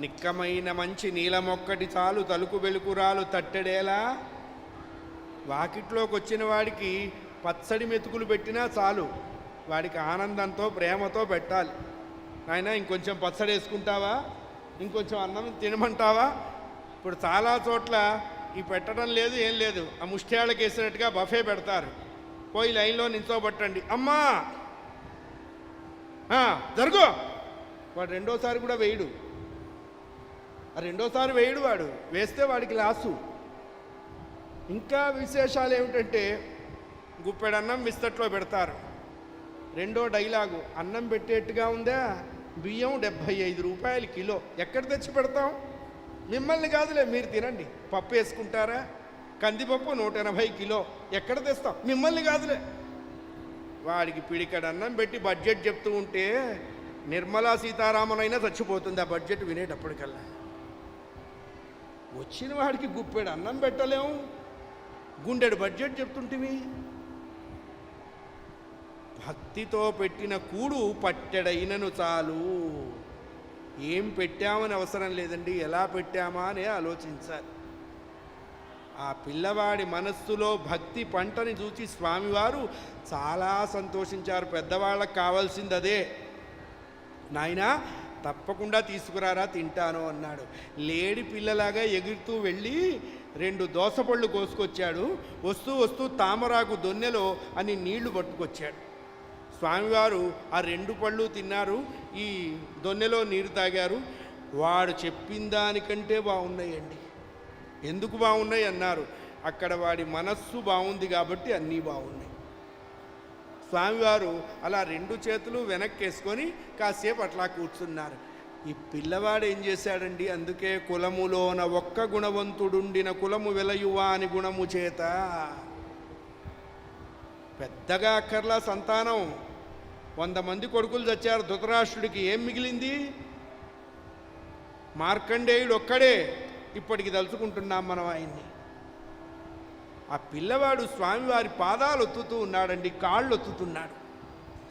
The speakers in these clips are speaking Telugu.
నిక్కమైన మంచి నీలమొక్కటి చాలు తలుకు వెలుకురాలు తట్టెడేలా. వాకిట్లోకి వచ్చిన వాడికి పచ్చడి మెతుకులు పెట్టినా చాలు, వాడికి ఆనందంతో ప్రేమతో పెట్టాలి. నాయన ఇంకొంచెం పచ్చడి వేసుకుంటావా, ఇంకొంచెం అన్నం తినమంటావా? ఇప్పుడు చాలా చోట్ల ఈ పెట్టడం లేదు, ఏం లేదు, ఆ ముష్టియాళ్ళకి వేసినట్టుగా బఫే పెడతారు. పోయి లైన్లో నించోబట్టండి, అమ్మా జరుగు. వాడు రెండోసారి కూడా వేయడు, రెండోసారి వేయడు. వాడు వేస్తే వాడికి లాసు. ఇంకా విశేషాలు ఏమిటంటే గుప్పెడు అన్నం విస్తట్లో పెడతారు. రెండో డైలాగు, అన్నం పెట్టేట్టుగా ఉందా, బియ్యం 75 రూపాయలు కిలో, ఎక్కడ తెచ్చి పెడతాం? మిమ్మల్ని కాదులే, మీరు తినండి. పప్పు వేసుకుంటారా? కందిపప్పు 180 కిలో, ఎక్కడ తెస్తాం? మిమ్మల్ని కాదులే. వాడికి పిడికడ అన్నం పెట్టి బడ్జెట్ చెప్తూ ఉంటే నిర్మలా సీతారామన్ అయినా చచ్చిపోతుంది ఆ బడ్జెట్ వినేటప్పటికల్లా. వచ్చిన వాడికి గుప్పెడు అన్నం పెట్టలేము, గుండెడు బడ్జెట్ చెప్తుంటివి. భక్తితో పెట్టిన కూడు పట్టెడైనను చాలు. ఏం పెట్టామని అవసరం లేదండి, ఎలా పెట్టామా అని ఆలోచించాలి. ఆ పిల్లవాడి మనస్సులో భక్తి పంటని చూసి స్వామివారు చాలా సంతోషించారు. పెద్దవాళ్ళకి కావాల్సింది అదే. నాయనా తప్పకుండా తీసుకురారా, తింటాను అన్నాడు. లేడి పిల్లలాగా ఎగురుతూ వెళ్ళి 2 దోసపళ్ళు కోసుకొచ్చాడు. వస్తూ వస్తూ తామరాకు దొన్నెలో అని నీళ్లు పట్టుకొచ్చాడు. స్వామివారు ఆ 2 పళ్ళు తిన్నారు, ఈ దొన్నెలో నీరు తాగారు. వాడు చెప్పిన దానికంటే బాగున్నాయండి. ఎందుకు బాగున్నాయి అన్నారు, అక్కడ వాడి మనస్సు బాగుంది కాబట్టి అన్నీ బాగున్నాయి. స్వామివారు అలా 2 చేతులు వెనక్కేసుకొని కాసేపు అట్లా కూర్చున్నారు. ఈ పిల్లవాడు ఏం చేశాడండి, అందుకే కులములోన ఒక్క గుణవంతుడుండిన కులము వెలయువా అని గుణము చేత. పెద్దగా అక్కర్లా సంతానం, 100 మంది కొడుకులు చచ్చారు. ధృతరాష్ట్రుడికి ఏం మిగిలింది? మార్కండేయుడు ఒక్కడే. ఇప్పటికి తలుచుకుంటున్నాం మనం ఆయన్ని. ఆ పిల్లవాడు స్వామివారి పాదాలు ఒత్తుతూ ఉన్నాడండి, కాళ్ళు ఒత్తుతున్నాడు.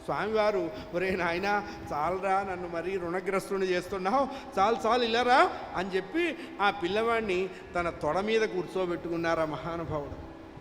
స్వామివారు, ఒరే నాయన చాలరా, నన్ను మరీ రుణగ్రస్తుని చేస్తున్నావు, చాలు ఇల్లరా అని చెప్పి ఆ పిల్లవాడిని తన తొడ మీద కూర్చోబెట్టుకున్నారు ఆ మహానుభావుడు.